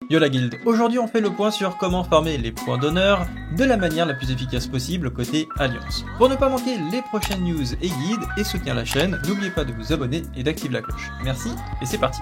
Yo la guilde, aujourd'hui on fait le point sur comment farmer les points d'honneur de la manière la plus efficace possible côté Alliance. Pour ne pas manquer les prochaines news et guides et soutenir la chaîne, n'oubliez pas de vous abonner et d'activer la cloche. Merci et c'est parti.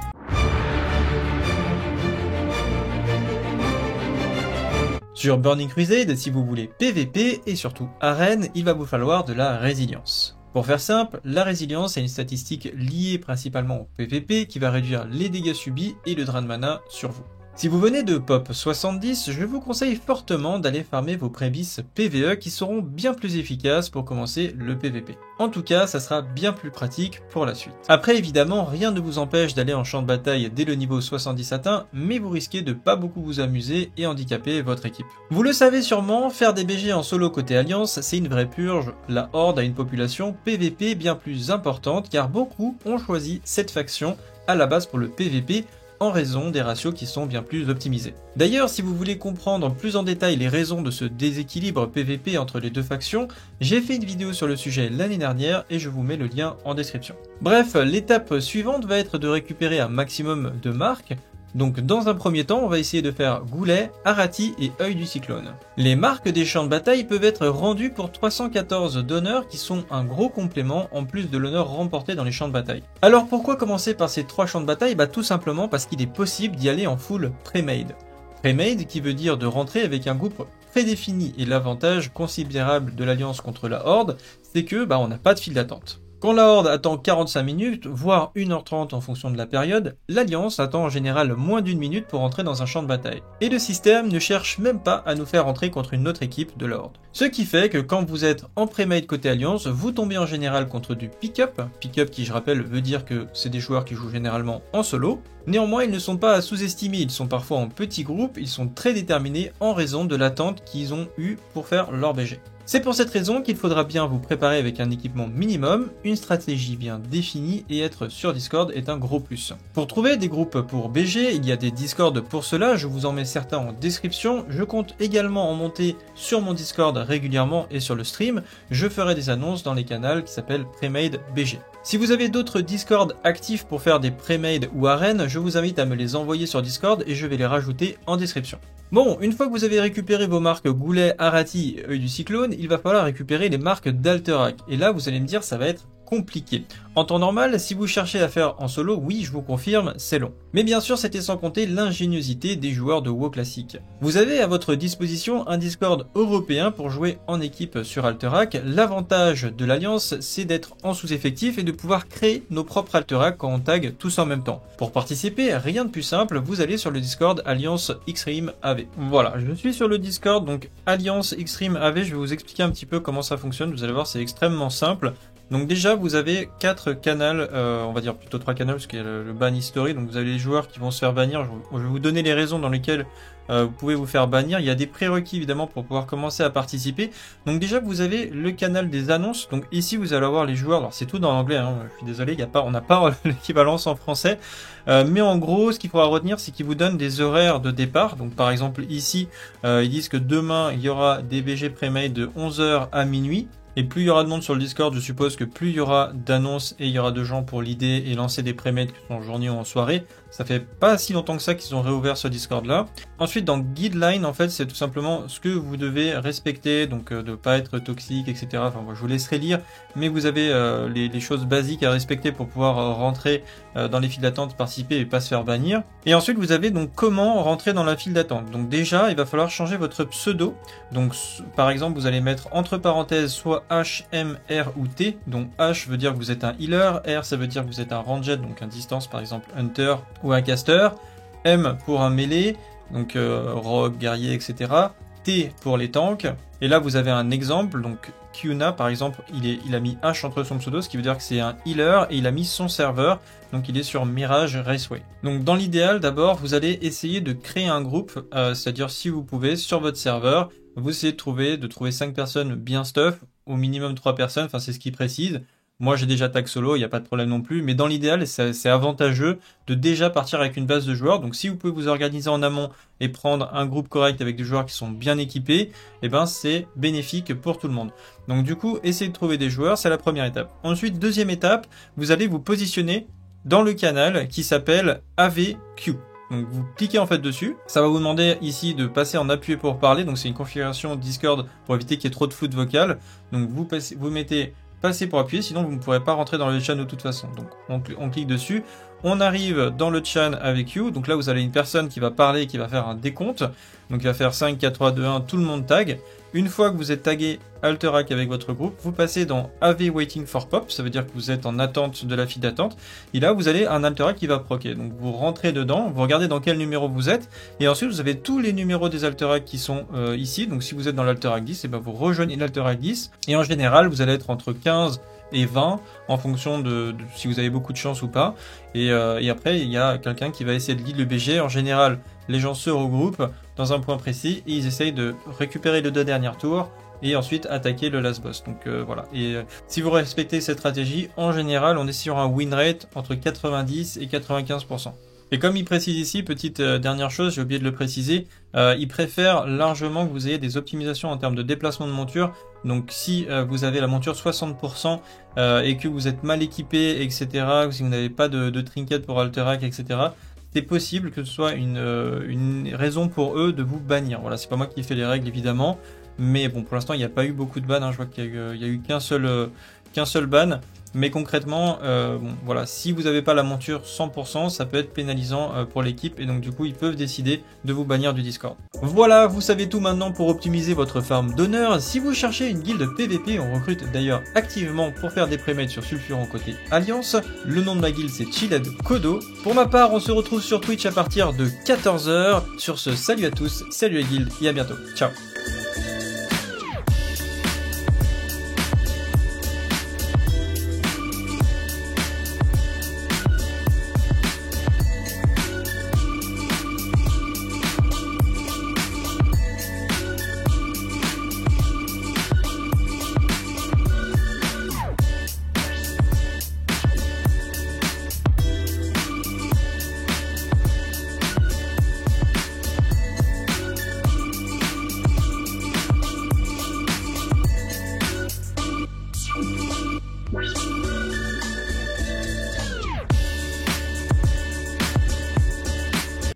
Sur Burning Crusade, si vous voulez PVP et surtout arène, il va vous falloir de la résilience. Pour faire simple, la résilience est une statistique liée principalement au PVP qui va réduire les dégâts subis et le drain de mana sur vous. Si vous venez de pop 70, je vous conseille fortement d'aller farmer vos prébices PVE qui seront bien plus efficaces pour commencer le PVP. En tout cas, ça sera bien plus pratique pour la suite. Après, évidemment, rien ne vous empêche d'aller en champ de bataille dès le niveau 70 atteint, mais vous risquez de pas beaucoup vous amuser et handicaper votre équipe. Vous le savez sûrement, faire des BG en solo côté Alliance, c'est une vraie purge. La Horde a une population PVP bien plus importante car beaucoup ont choisi cette faction à la base pour le PVP, en raison des ratios qui sont bien plus optimisés. D'ailleurs, si vous voulez comprendre plus en détail les raisons de ce déséquilibre PVP entre les deux factions, j'ai fait une vidéo sur le sujet l'année dernière et je vous mets le lien en description. Bref, l'étape suivante va être de récupérer un maximum de marques. Donc dans un premier temps, on va essayer de faire Goulet, Arati et Œil du Cyclone. Les marques des champs de bataille peuvent être rendues pour 314 d'honneur qui sont un gros complément en plus de l'honneur remporté dans les champs de bataille. Alors pourquoi commencer par ces 3 champs de bataille? Tout simplement parce qu'il est possible d'y aller en full pré-made. Pré-made qui veut dire de rentrer avec un groupe prédéfini et l'avantage considérable de l'alliance contre la Horde, c'est que on n'a pas de file d'attente. Quand la Horde attend 45 minutes, voire 1h30 en fonction de la période, l'Alliance attend en général moins d'1 minute pour entrer dans un champ de bataille. Et le système ne cherche même pas à nous faire entrer contre une autre équipe de la Horde. Ce qui fait que quand vous êtes en pré-made côté Alliance, vous tombez en général contre du pick-up. Pick-up qui, je rappelle, veut dire que c'est des joueurs qui jouent généralement en solo. Néanmoins, ils ne sont pas à sous-estimer, ils sont parfois en petits groupes, ils sont très déterminés en raison de l'attente qu'ils ont eue pour faire leur BG. C'est pour cette raison qu'il faudra bien vous préparer avec un équipement minimum, une stratégie bien définie et être sur Discord est un gros plus. Pour trouver des groupes pour BG, il y a des Discord pour cela, je vous en mets certains en description. Je compte également en monter sur mon Discord régulièrement et sur le stream. Je ferai des annonces dans les canaux qui s'appellent Premade BG. Si vous avez d'autres Discord actifs pour faire des Premade ou arènes, je vous invite à me les envoyer sur Discord et je vais les rajouter en description. Bon, une fois que vous avez récupéré vos marques Goulet, Arati et Œil du Cyclone, il va falloir récupérer les marques d'Alterac. Et là, vous allez me dire, ça va être compliqué. En temps normal, si vous cherchez à faire en solo, oui, je vous confirme, c'est long. Mais bien sûr, c'était sans compter l'ingéniosité des joueurs de WoW classique. Vous avez à votre disposition un Discord européen pour jouer en équipe sur Alterac. L'avantage de l'Alliance, c'est d'être en sous-effectif et de pouvoir créer nos propres Alterac quand on tag tous en même temps. Pour participer, rien de plus simple, vous allez sur le Discord Alliance Xtreme AV. Voilà, je suis sur le Discord, donc Alliance Xtreme AV, je vais vous expliquer un petit peu comment ça fonctionne, vous allez voir, c'est extrêmement simple. Donc déjà, vous avez 4 canaux, on va dire plutôt 3 canaux, parce qu'il y a le ban history, donc vous avez les joueurs qui vont se faire bannir. Je vais vous donner les raisons dans lesquelles vous pouvez vous faire bannir. Il y a des prérequis évidemment pour pouvoir commencer à participer. Donc déjà, vous avez le canal des annonces. Donc ici, vous allez avoir les joueurs. Alors c'est tout dans l'anglais, hein, je suis désolé, on n'a pas l'équivalence en français. Mais en gros, ce qu'il faudra retenir, c'est qu'ils vous donnent des horaires de départ. Donc par exemple ici, ils disent que demain, il y aura des BG pré-made de 11h à minuit. Et plus il y aura de monde sur le Discord, je suppose que plus il y aura d'annonces et il y aura de gens pour l'idée et lancer des pré-mades qui sont en journée ou en soirée. Ça fait pas si longtemps que ça qu'ils ont réouvert ce Discord là. Ensuite, dans Guideline, en fait, c'est tout simplement ce que vous devez respecter, donc de pas être toxique, etc. Enfin, moi, je vous laisserai lire, mais vous avez les choses basiques à respecter pour pouvoir rentrer dans les files d'attente, participer et pas se faire bannir. Et ensuite, vous avez donc comment rentrer dans la file d'attente. Donc déjà, il va falloir changer votre pseudo. Donc, par exemple, vous allez mettre entre parenthèses soit H, M, R ou T. Donc H veut dire que vous êtes un healer, R ça veut dire que vous êtes un ranged, donc un distance, par exemple hunter ou un caster, M pour un mêlé, donc rogue, guerrier, etc. T pour les tanks. Et là vous avez un exemple, donc Kyuna par exemple, il a mis H entre son pseudo, ce qui veut dire que c'est un healer, et il a mis son serveur, donc il est sur Mirage Raceway. Donc dans l'idéal, d'abord vous allez essayer de créer un groupe, c'est-à-dire si vous pouvez, sur votre serveur, vous essayez de trouver 5 personnes bien stuff, au minimum 3 personnes, enfin c'est ce qu'il précise. Moi, j'ai déjà tag solo, il n'y a pas de problème non plus. Mais dans l'idéal, c'est avantageux de déjà partir avec une base de joueurs. Donc, si vous pouvez vous organiser en amont et prendre un groupe correct avec des joueurs qui sont bien équipés, eh ben, c'est bénéfique pour tout le monde. Donc, du coup, essayez de trouver des joueurs, c'est la première étape. Ensuite, deuxième étape, vous allez vous positionner dans le canal qui s'appelle AVQ. Donc vous cliquez en fait dessus, ça va vous demander ici de passer en appuyer pour parler, donc c'est une configuration Discord pour éviter qu'il y ait trop de floute vocale. Donc vous mettez passer pour appuyer, sinon vous ne pourrez pas rentrer dans le chat de toute façon. Donc on clique dessus, on arrive dans le chat avec you, donc là vous avez une personne qui va parler, qui va faire un décompte, donc il va faire 5, 4, 3, 2, 1, tout le monde tag. Une fois que vous êtes tagué Alterac avec votre groupe, vous passez dans AV Waiting for Pop, ça veut dire que vous êtes en attente de la file d'attente, et là vous avez un Alterac qui va proquer. Donc vous rentrez dedans, vous regardez dans quel numéro vous êtes, et ensuite vous avez tous les numéros des Alterac qui sont ici, donc si vous êtes dans l'Alterac 10, et ben vous rejoignez l'Alterac 10, et en général vous allez être entre 15 et 20 en fonction de si vous avez beaucoup de chance ou pas, et après il y a quelqu'un qui va essayer de lead le BG. En général les gens se regroupent dans un point précis et ils essayent de récupérer le 2 derniers tours et ensuite attaquer le last boss. Donc voilà, et si vous respectez cette stratégie, en général on est sur un win rate entre 90 et 95%. Et comme il précise ici, petite dernière chose, j'ai oublié de le préciser, il préfère largement que vous ayez des optimisations en termes de déplacement de monture. Donc si vous avez la monture 60% et que vous êtes mal équipé, etc., si vous n'avez pas de trinket pour Alterac, etc., c'est possible que ce soit une raison pour eux de vous bannir. Voilà, c'est pas moi qui fais les règles évidemment, mais bon, pour l'instant il n'y a pas eu beaucoup de bans, hein. Je vois qu'il y a eu qu'un seul ban. Mais concrètement, bon, voilà, si vous n'avez pas la monture 100%, ça peut être pénalisant pour l'équipe et donc du coup ils peuvent décider de vous bannir du Discord. Voilà, vous savez tout maintenant pour optimiser votre farm d'honneur. Si vous cherchez une guilde PVP, on recrute d'ailleurs activement pour faire des prémèdes sur Sulfuron côté Alliance. Le nom de ma guilde c'est Chilled Kodo. Pour ma part, on se retrouve sur Twitch à partir de 14 h. Sur ce, salut à tous, salut la guilde et à bientôt. Ciao.